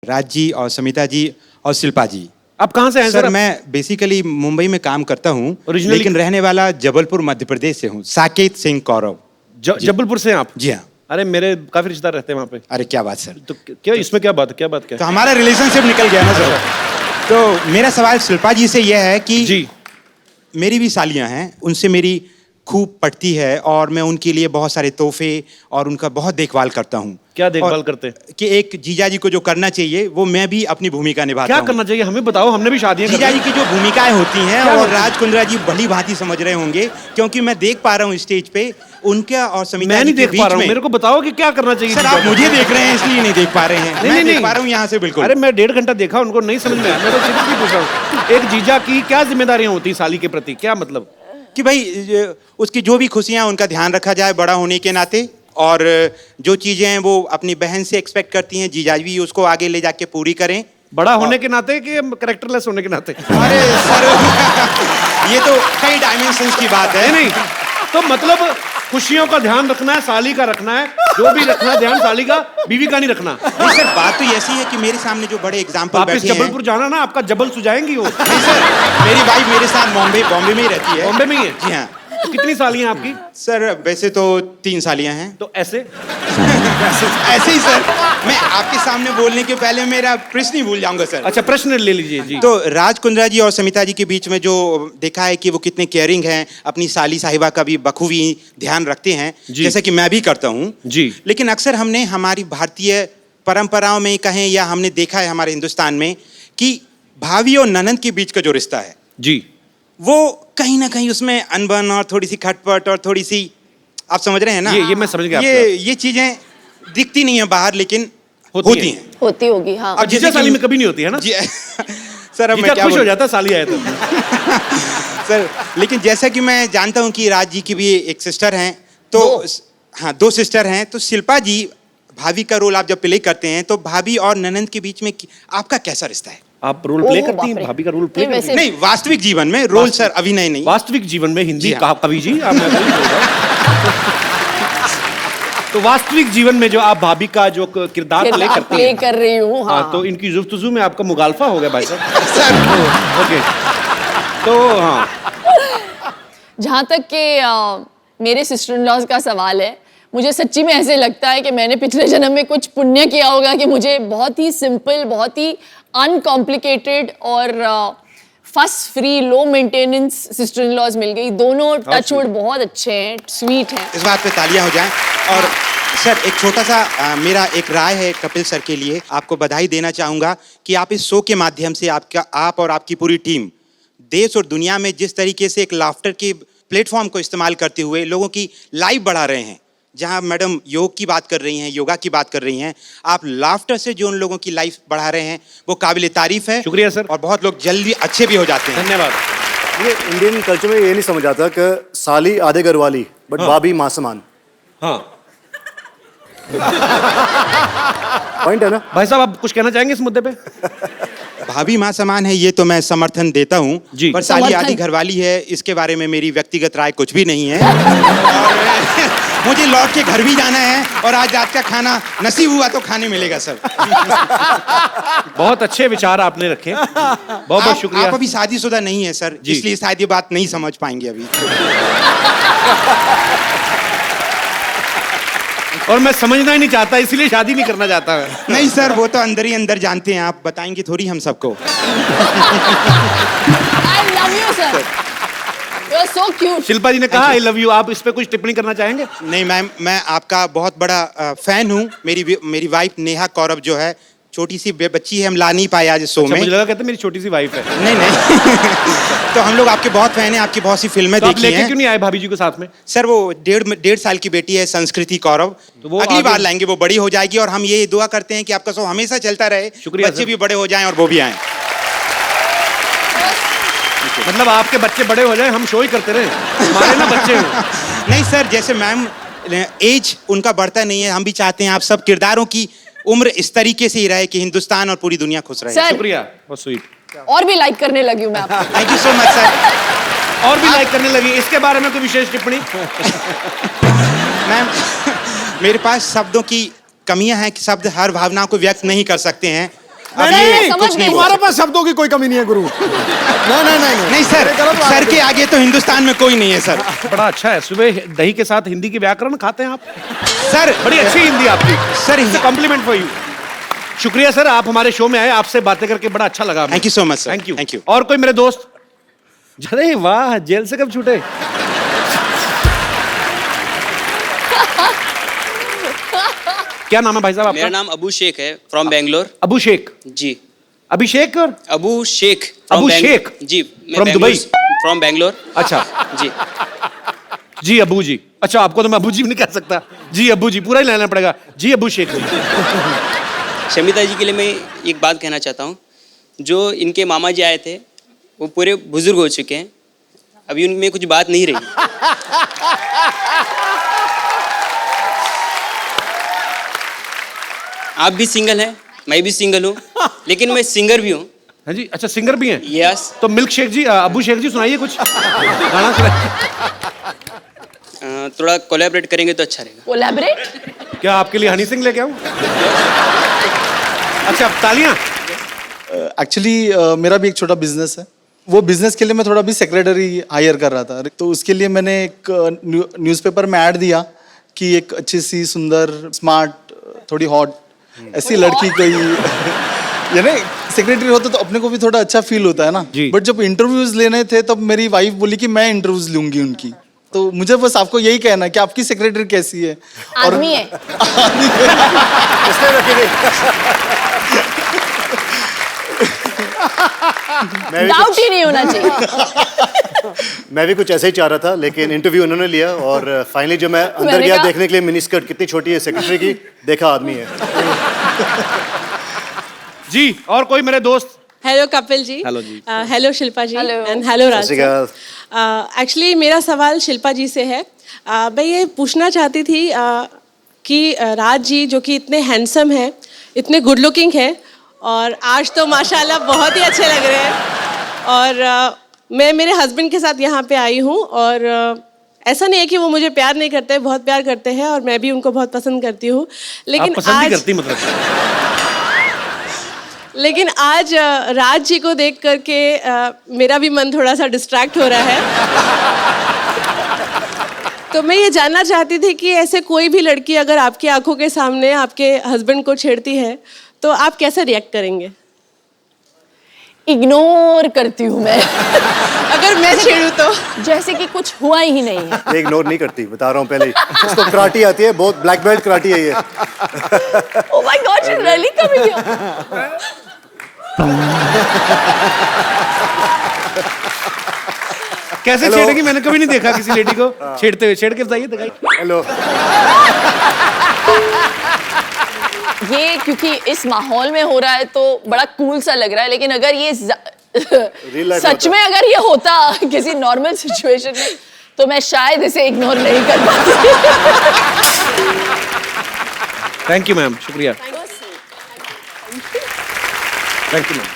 राज जी और समिता जी और शिल्पा जी। आप कहाँ से हैं सर? मैं बेसिकली मुंबई में काम करता हूँ, लेकिन रहने वाला जबलपुर मध्य प्रदेश से हूँ। साकेत सिंह कौरव। जबलपुर से हैं आप? जी हाँ। अरे मेरे काफी रिश्तेदार रहते हैं वहाँ पे। अरे क्या बात सर। तो क्या इसमें क्या बात है? तो हमारा रिलेशनशिप निकल गया ना सर। तो मेरा सवाल शिल्पा जी से यह है कि जी, मेरी भी सालियाँ हैं, उनसे मेरी खूब पटती है और मैं उनके लिए बहुत सारे तोहफे और उनका बहुत देखभाल करता हूँ। क्या देखभाल करते हैं? कि एक जीजा जी को जो करना चाहिए वो मैं भी अपनी भूमिका निभाता क्या हूँ। करना चाहिए हमें बताओ, हमने भी शादियां जीजा जी की जो भूमिकाएं होती हैं क्या और होती हैं? राज कुंद्रा जी भली भांति समझ रहे होंगे, क्योंकि मैं देख पा रहा हूँ स्टेज पे उनका और समिता मैं जी नहीं के देख बीच पा रहा हूँ, में। मेरे को बताओ कि क्या करना चाहिए। सर आप मुझे देख रहे हैं इसलिए नहीं देख पा रहे हैं। मैं देख पा रहा हूँ यहाँ से बिल्कुल। अरे मैं 1.5 घंटा देखा, उनको नहीं समझ में आया। मैं तो सिर्फ ही पूछ रहा हूँ, एक जीजा की क्या जिम्मेदारियां होती हैं साली के प्रति, क्या मतलब? कि भाई उसकी जो भी खुशियां उनका ध्यान रखा जाए बड़ा होने के नाते, और जो चीजें हैं वो अपनी बहन से एक्सपेक्ट करती हैं, जीजा भी उसको आगे ले जाके पूरी करें। बड़ा होने के नाते कि कैरेक्टरलेस होने के नाते? अरे सर ये तो कई डायमेंशंस की बात है। नहीं तो मतलब खुशियों का ध्यान रखना है, साली का रखना है, जो भी रखना है ध्यान साली का, बीवी का नहीं रखना। नहीं सर, बात तो ऐसी है कि मेरे सामने जो बड़े एग्जाम्पल वापस बैठे हैं। जबलपुर जाना ना, आपका जबल सुझाएंगी वो। नहीं सर, मेरी वाइफ मेरे साथ बॉम्बे में ही रहती है। बॉम्बे में ही है? जी हाँ। तो कितनी सालियां आपकी? सर वैसे तो 3 सालियां हैं। तो ऐसे ऐसे ही सर, मैं आपके सामने बोलने के पहले मेरा प्रश्न ही भूल जाऊंगा सर। अच्छा प्रश्न ले लीजिए जी। तो राज कुंद्रा जी और समिता जी के बीच में जो देखा है कि वो कितने केयरिंग हैं, अपनी साली साहिबा का भी बखूबी ध्यान रखते हैं, जैसे कि मैं भी करता हूँ जी। लेकिन अक्सर हमने हमारी भारतीय परंपराओं में कहें या हमने देखा है हमारे हिंदुस्तान में कि भाभी और ननंद के बीच का जो रिश्ता है जी, वो कहीं ना कहीं उसमें अनबन और थोड़ी सी खटपट और थोड़ी सी, आप समझ रहे हैं ना? ये मैं समझ गया। ये चीजें दिखती नहीं है बाहर, लेकिन होती हैं। होती होगी हाँ। अब जीजा साली में कभी नहीं होती है ना? जी सर अब मैं जीजा क्या खुश हो जाता साली आए तो। सर लेकिन जैसा कि मैं जानता हूं कि राज जी की भी एक सिस्टर हैं, तो हाँ 2 सिस्टर हैं, तो शिल्पा जी भाभी का रोल आप जब प्ले करते हैं तो भाभी और ननंद के बीच में आपका कैसा रिश्ता है? आप रोल प्ले करती हैं? भाभी का रोल प्ले करती हैं? नहीं, वास्तविक जीवन में रोल सर, अभिनय नहीं। वास्तविक जीवन में हिंदी जी हाँ। कवि जी आप तो वास्तविक जीवन में जो आप भाभी का जो किरदार प्ले करती हैं, कर रही हूँ हाँ। तो इनकी जुफ्तजू में आपका मुगालफा हो गया भाई साहब। ओके तो हाँ, जहाँ तक कि मेरे सिस्टर इन लॉज का सवाल है, मुझे सच्ची में ऐसे लगता है कि मैंने पिछले जन्म में कुछ पुण्य किया होगा कि मुझे बहुत ही सिंपल, बहुत ही अनकॉम्प्लिकेटेड और fuss free, low maintenance sister in laws मिल गई। दोनों टचवुड बहुत अच्छे हैं, स्वीट हैं। इस बात पे तालियां हो जाएं। और सर एक छोटा सा मेरा एक राय है कपिल सर के लिए, आपको बधाई देना चाहूंगा कि आप इस शो के माध्यम से आप और आपकी पूरी टीम देश और दुनिया में जिस तरीके से एक लाफ्टर के प्लेटफॉर्म को इस्तेमाल करते हुए लोगों की लाइफ बढ़ा रहे हैं। जहां मैडम योग की बात कर रही हैं, योगा की बात कर रही हैं, आप लाफ्टर से जो उन लोगों की लाइफ बढ़ा रहे हैं वो काबिल तारीफ है। शुक्रिया सर। और बहुत लोग जल्दी अच्छे भी हो जाते हैं। धन्यवाद। ये इंडियन कल्चर में ये नहीं समझ आता कि साली आधे घर वाली बट भाभी माँ समान। हाँ पॉइंट है ना भाई साहब, आप कुछ कहना चाहेंगे इस मुद्दे पे? भाभी माँ समान है, ये तो मैं समर्थन देता हूँ जी। पर साली समर्थन। आधी घरवाली है, इसके बारे में मेरी व्यक्तिगत राय कुछ भी नहीं है। और मुझे लौट के घर भी जाना है और आज रात का खाना नसीब हुआ तो खाने मिलेगा सर। बहुत अच्छे विचार आपने रखे, बहुत बहुत शुक्रिया। आप अभी शादीशुदा नहीं है सर, इसलिए शायद ये बात नहीं समझ पाएंगे अभी। और मैं समझना ही नहीं चाहता, इसलिए शादी नहीं करना चाहता मैं। नहीं सर, वो तो अंदर ही अंदर जानते हैं, आप बताएंगे थोड़ी हम सबको। I love you, sir. You're so cute. Shilpa जी ने कहा आई लव यू, आप इस पे कुछ टिप्पणी करना चाहेंगे? नहीं मैम, मैं आपका बहुत बड़ा फैन हूँ। मेरी वाइफ नेहा कौरव जो है, छोटी सी बच्ची है, हम ला नहीं पाए आज इस शो में। मुझे लगा कहते मेरी छोटी सी वाइफ है। नहीं तो हम लोग आपके बहुत फैन हैं, आपकी बहुत सी फिल्में तो आप देखी लेके हैं। क्यों नहीं आए भाभी जी को साथ में? सर वो 1.5 साल की बेटी है संस्कृति कौरव, तो वो अगली आगे- बार लाएंगे, वो बड़ी हो जाएगी और हम ये दुआ करते हैं कि आपका शो हमेशा चलता रहे, शुक्रिया बच्चे सर। भी बड़े हो जाएं और वो भी आएं। मतलब आपके बच्चे बड़े हो जाए, हम शो ही करते रहे, हमारे ना बच्चे हो। नहीं सर, जैसे मैम एज उनका बढ़ता नहीं है, हम भी चाहते हैं आप सब किरदारों की उम्र इस तरीके से ही रहे कि हिंदुस्तान और पूरी दुनिया खुश रहे। सर, शुक्रिया, बहुत स्वीट। और भी लाइक करने लगी हूँ मैं आपको। Thank you so much sir. और भी लाइक करने लगी, इसके बारे में कोई विशेष टिप्पणी? मैम मेरे पास शब्दों की कमियां हैं कि शब्द हर भावना को व्यक्त नहीं कर सकते हैं, अब नहीं, ये नहीं, समझ कुछ नहीं गई। बोल तुम्हारे पास शब्दों की कोई कमी नहीं है गुरु। नहीं नहीं सर, सर के आगे तो हिंदुस्तान में कोई नहीं है सर। बड़ा अच्छा है, सुबह दही के साथ हिंदी की व्याकरण खाते हैं आप। सर बड़ी अच्छी हिंदी आपकी सर, कॉम्प्लीमेंट फॉर यू। शुक्रिया सर, आप हमारे शो में आए, आपसे बातें करके बड़ा अच्छा लगा। Thank you so much sir. Thank you. Thank you. और कोई मेरे दोस्त? अरे वाह, जेल से कब छूटे? क्या नाम है भाई साहब मेरा आपका? नाम अबू शेख है, फ्रॉम बेंगलोर। अबू शेख। जी, अभिषेक और अबू शेख अबू शेख? जी, From दुबई? फ्रॉम बेंगलोर। अच्छा जी, जी अबू जी। अच्छा, आपको तो मैं अबू जी भी नहीं कह सकता। जी अबू जी पूरा ही लेना पड़ेगा। जी अबू शेख जी। शमिता जी के लिए मैं एक बात कहना चाहता हूँ। जो इनके मामा जी आए थे वो पूरे बुजुर्ग हो चुके हैं, अभी उनमें कुछ बात नहीं रही। आप भी सिंगल हैं, मैं भी सिंगल हूँ, लेकिन मैं सिंगर भी हूँ। हाँ जी, अच्छा सिंगर भी हैं? यस। तो मिल्क शेख जी, अबू शेख जी सुनाइए कुछ गाना सुनाइए। थोड़ा कोलैबोरेट करेंगे तो अच्छा रहेगा। कोलैबोरेट? क्या आपके लिए हनी सिंह लेके आऊं? अच्छा, तालियां। एक्चुअली मेरा भी एक छोटा बिजनेस है। वो बिजनेस के लिए मैं थोड़ा भी सेक्रेटरी हायर कर रहा था, तो उसके लिए मैंने एक न्यूज़पेपर में ऐड दिया कि एक अच्छी सी सुंदर स्मार्ट थोड़ी हॉट ऐसी लड़की कोई यानी सेक्रेटरी होता तो अपने को भी थोड़ा अच्छा फील होता है ना। जी। बट जब इंटरव्यूज लेने थे तब मेरी वाइफ बोली कि मैं इंटरव्यूज लूंगी उनकी, तो मुझे बस आपको यही कहना है कि आपकी सेक्रेटरी कैसी है। आदमी है? इसलिए रखी गई। डाउट ही नहीं होना चाहिए। मैं भी कुछ ऐसे ही चाह रहा था, लेकिन इंटरव्यू उन्होंने लिया और फाइनली जब मैं अंदर मैंने गया कहा- देखने के लिए मिनी स्कर्ट कितनी छोटी है सेक्रेटरी की, देखा आदमी है। जी, और कोई मेरे दोस्त? हेलो कपिल जी। हेलो जी। Hello Shilpa ji. Hello. And hello Raj सत श्री अकाल। एक्चुअली मेरा सवाल शिल्पा जी से है। मैं ये पूछना चाहती थी कि राज जी जो कि इतने हैंडसम हैं, इतने गुड लुकिंग हैं, और आज तो माशाल्लाह बहुत ही अच्छे लग रहे हैं। और मैं मेरे हस्बैंड के साथ यहाँ पे आई हूँ, और ऐसा नहीं है कि वो मुझे प्यार नहीं करते, बहुत प्यार करते हैं, और मैं भी उनको बहुत पसंद करती हूँ। लेकिन आप पसंद नहीं आज करती मतलब? लेकिन आज राज जी को देख करके मेरा भी मन थोड़ा सा डिस्ट्रैक्ट हो रहा है। तो मैं ये जानना चाहती थी कि ऐसे कोई भी लड़की अगर आपकी आंखों के सामने आपके हस्बैंड को छेड़ती है तो आप कैसे रिएक्ट करेंगे? इग्नोर करती हूँ मैं। अगर मैं छेड़ूं तो? जैसे कि कुछ हुआ ही नहीं है। ये इग्नोर नहीं करती, बता रहा हूँ पहले ही। इसको कराटी आती है, बहुत ब्लैक बेल्ट कराटी है ये। Oh my God, she's really coming here. कैसे Hello. छेड़ेगी? मैंने कभी नहीं देखा किसी लेडी को छेड़ते हुए। छेड़ के बताइए, दिखाइए। हेलो। ये क्योंकि इस माहौल में हो रहा है तो बड़ा कूल सा लग रहा है, लेकिन अगर ये Real life सच होता। में अगर ये होता किसी नॉर्मल सिचुएशन में तो मैं शायद इसे इग्नोर नहीं कर पाती। थैंक यू मैम, शुक्रिया। Thank you ma'am.